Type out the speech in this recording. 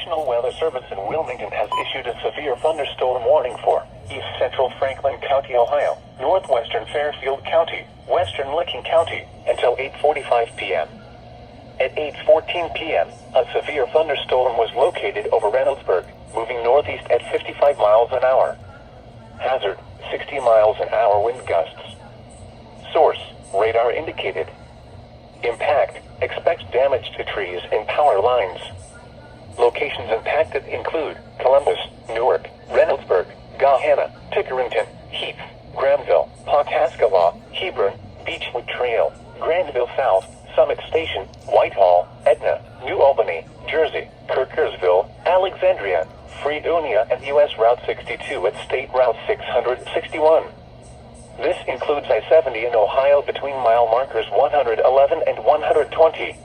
National Weather Service in Wilmington has issued a severe thunderstorm warning for East Central Franklin County, Ohio, Northwestern Fairfield County, Western Licking County, until 8:45 p.m. At 8:14 p.m., a severe thunderstorm was located over Reynoldsburg, moving northeast at 55 miles an hour. Hazard, 60 miles an hour wind gusts. Source, radar indicated. Impact, expect damage to trees and power lines. Locations impacted include Columbus, Newark, Reynoldsburg, Gahanna, Tickerington, Heath, Granville, Pawhuskalaw, Hebron, Beechwood Trail, Grandville South, Summit Station, Whitehall, Etna, New Albany, Jersey, Kirkersville, Alexandria, Fredonia, and U.S. Route 62 at State Route 661. This includes I-70 in Ohio between mile markers 111 and 120.